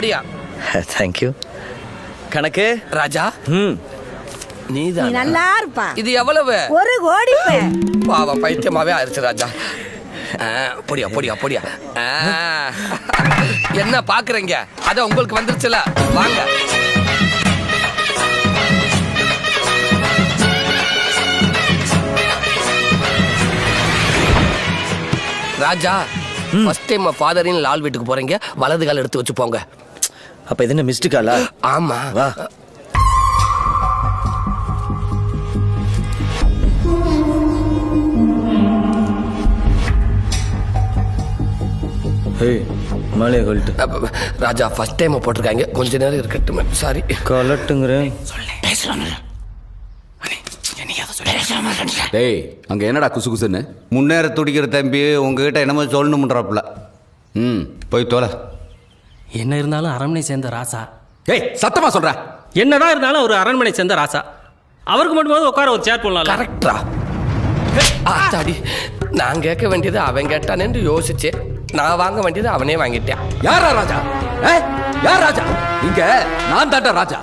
ஜாலியா. தேங்க்யூ. கணக்கு ராஜா நீதான் நல்லா இருப்பா. இது எவ்வளவு? 1 கோடி. பாவம் பைத்தியமாவே ஆயிடுச்சு ராஜா. பொடியா பொடியா பொடியா. என்ன பாக்குறீங்க? அத உங்களுக்கு வந்துருச்சுல, வாங்க. ராஜா ஃபர்ஸ்ட் டைம் ஃபாதரின் லால் வீட்டுக்கு போறீங்க, வலது கால் எடுத்து வச்சு போங்க. அப்ப இது என்ன மிஸ்டு காலா? ஆமா வா. மாலையை கழட்டு. ராஜா ஃபர்ஸ்ட் டைம் போட்டிருக்காங்க, கொஞ்ச நேரம் இருக்கட்டும். சாரி கலட்டுங்கிறேன். டேய் அங்க என்னடா குசு குசுன்னு முன்னேற துடிக்கிற தம்பி உங்ககிட்ட என்னமோ சொல்லணும்ன்றாப்புல. போய் தோல. என்ன இருந்தாலும் அரண்மனை சேர்ந்த ராசா. ஏய் சத்தமா சொல்ற. என்னதான் இருந்தாலும் ஒரு அரண்மனை சேர்ந்த ராசா. அவருக்கு மட்டும் உட்கார ஒரு சேர் போடலாம். கரெக்டா? ஆத்தாடி, நான் கேட்க வேண்டியது அவன் கேட்டானேன்னு யோசிச்சேன். நான் வாங்க வேண்டியது அவனே வாங்கிட்டேன். யாரா ராஜா? யார் ராஜா? இங்க நான் தாண்டா ராஜா.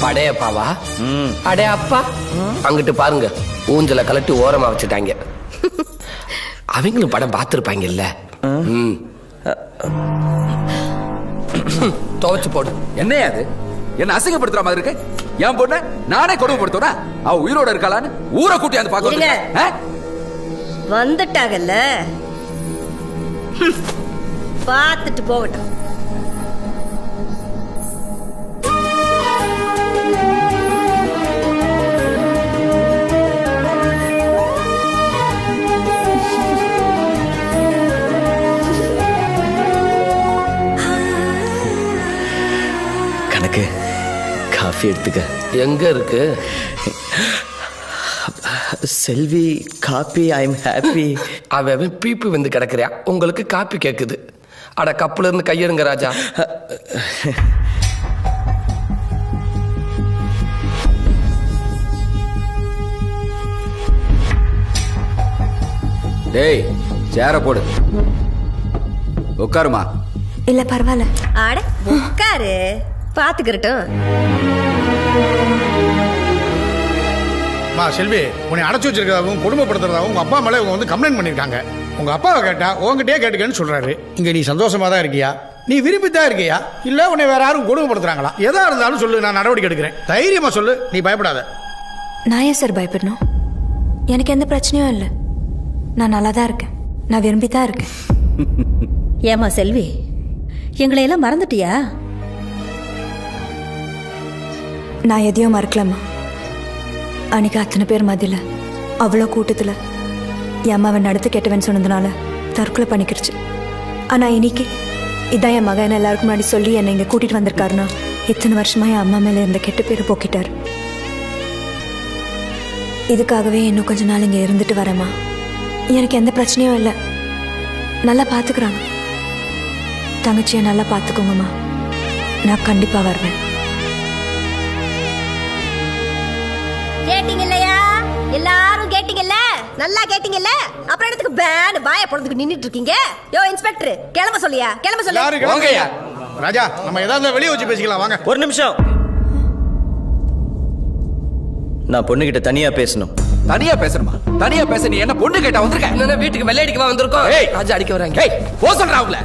படையப்பாவா? அடே அப்பா, அங்கிட்டு பாருங்க, ஊஞ்சல கலட்டி ஓரமா வச்சுட்டாங்க. அவங்களும் படம் பார்த்துருப்பாங்கல்ல. துவைச்சு போடு. என்னையா அது? என்ன அசிங்கப்படுத்துற மாதிரி இருக்கு? என் பொண்ணு நானே கொடுமைப்படுத்துறேன். அவ உயிரோட இருக்காளான்னு ஊரை கூட்டி வந்து பாக்க வந்துட்டாங்கல்ல, பார்த்துட்டு போகட்டும். கணக்கு காஃபி எடுத்துக்க. எங்க இருக்கு? செல்வி காப்பி. I am happy. அவன் பீப்பி வந்து கிடக்குறியா, உங்களுக்கு காப்பி கேக்குது. அட கப்புல இருந்து கையெடுங்க ராஜா. டேய் சேர போடு. உட்காருமா. இல்ல பரவாயில்ல. ஆட உட்காரு, பாத்துக்கிறட்டும். செல்வி, உன்னை அடைச்சு வச்சிருக்கிறதாவும் குடும்பப்படுத்துறதாவும் உங்க அப்பா மேலே இவங்க வந்து கம்ப்ளைண்ட் பண்ணியிருக்காங்க. உங்க அப்பாவை கேட்டா உங்ககிட்டயே கேட்டுக்கன்னு சொல்றாரு. இங்க நீ சந்தோஷமா தான் இருக்கியா? நீ விரும்பித்தான் இருக்கியா? இல்ல உன்னை வேற யாரும் கொடுமைப்படுத்துறாங்களா? எதா இருந்தாலும் சொல்லு, நான் நடவடிக்கை எடுக்கிறேன். தைரியமா சொல்லு, நீ பயப்படாத. நான் ஏன் சார் பயப்படணும்? எனக்கு எந்த பிரச்சனையும் இல்லை. நான் நல்லா தான் இருக்கேன். நான் விரும்பி தான் இருக்கேன். ஏமா செல்வி, எங்களை எல்லாம் மறந்துட்டியா? நான் எதையும் மறக்கலாமா? அன்னைக்கு அத்தனை பேர் மதியில, அவ்வளோ கூட்டத்தில் என் அம்மாவை நடத்து கெட்டவன் சொன்னதுனால தற்கொலை பண்ணிக்கிடுச்சு. ஆனால் இன்னைக்கு இதான் என் மகன் எல்லாருக்கும் முன்னாடி சொல்லி என்னை இங்கே கூட்டிகிட்டு வந்திருக்காருன்னா, இத்தனை வருஷமா என் அம்மா மேலே இருந்த கெட்ட பேர் போக்கிட்டார். இதுக்காகவே இன்னும் கொஞ்ச நாள் இங்கே இருந்துட்டு வரேம்மா. எனக்கு எந்த பிரச்சனையும் இல்லை. நல்லா பார்த்துக்கிறாங்க. தங்கச்சியை நல்லா பார்த்துக்கோங்கம்மா. நான் கண்டிப்பாக வருவேன். கேட்டீங்க இல்லையா? எல்லாரும் கேட்டீங்கல்ல? நல்லா கேட்டீங்கல்ல? அப்புறம் இடத்துக்கு பேன் பாய போடுறதுக்கு நின்னுட்டு இருக்கீங்க. யோ இன்ஸ்பெக்டர், கிளம்ப சொல்லியா? கிளம்ப சொல்லியா? ராஜா, நம்ம ஏதாவது வெளியே வச்சு பேசிக்கலாம், வாங்க. ஒரு நிமிஷம். நான் பொண்ணுகிட்ட தனியா பேசணும். தனியா பேசணுமா? தனியா பேச நீ என்ன பொண்ணு கேட்டா வந்திருக்க? என்ன வீட்டுக்கு வெள்ளையடிக்கவா வந்திருக்கோம்? ராஜா அடிக்க வராங்க. போ சொல்றா அவங்கள.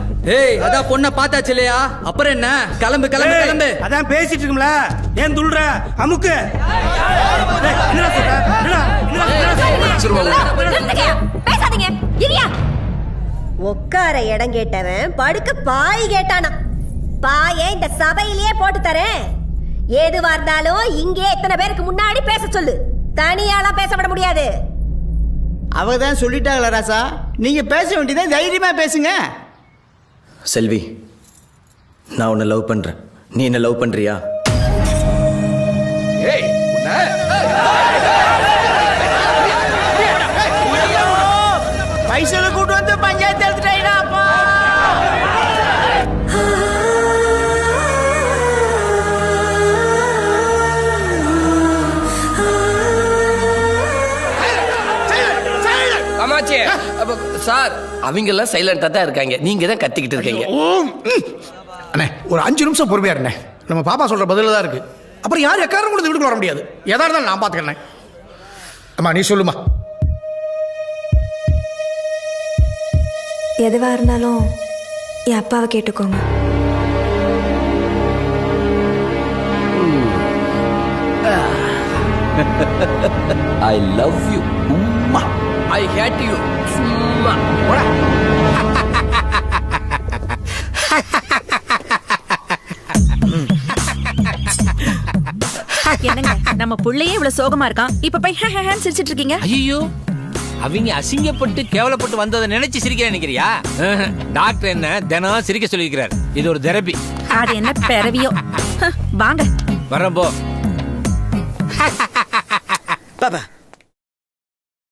அதான் பொண்ணை பார்த்தாச்சு இல்லையா? அப்புறம் என்ன? கிளம்பு கிளம்பு கிளம்பு. அதான் பேசிட்டு இருக்கும்ல, ஏன் துள்ற? அமுக்கு. பேசாதீங்க. இரியா. உட்கார இடம் கேட்டவன் படுக்க பாய் கேட்டானா? பாயை இந்த சபையிலேயே போட்டு தரேன். எதுவா இருந்தாலும் இங்கே இத்தனை பேருக்கு முன்னாடி பேச சொல்லு. தனியாலாம் பேச விட முடியாது. அவதான் சொல்லிட்டாங்களா ராசா? நீங்க பேச வேண்டியதா, தைரியமா பேசுங்க. செல்வி, நான் உன்னை லவ் பண்றேன். நீ என்ன லவ் பண்றியா? பைசல கூட்டு வந்து பஞ்சாயத்து எடுத்துட்டா அப்பா. காமாட்சி, சார் அவங்க எல்லாம் சைலண்டா தான் இருக்காங்க, நீங்க தான் கத்திக்கிட்டு இருக்கீங்க. அண்ணே ஒரு 5 நிமிஷம் பொறுமையா இருண்ணே. நம்ம பாப்பா சொல்ற பதில தான் இருக்கு. அப்புறம் யார் எக்காரும் கூட வீட்டுக்குள்ள வர முடியாது. எதா இருந்தாலும் நான் பாத்துக்கிறேன். அம்மா நீ சொல்லுமா. எதுவாக இருந்தாலும் என் அப்பாவை கேட்டுக்கோங்க. I love you. I hate you. சும்மா போடா. என்னங்க நம்ம புள்ளையே இவ்வளவு சோகமா இருக்கான், இப்ப போய் சிரிச்சிட்டு இருக்கீங்க? ஐயோ, அவங்க அசிங்கப்பட்டு கேவலப்பட்டு வந்ததை நினைச்சு சிரிக்க நினைக்கிறியா? டாக்டர் என்ன தினம் சிரிக்க சொல்லியிருக்கிறார். இது ஒரு தெரபி. அது என்ன பிறவியோ. வாங்க வரேன் போ. பாப்பா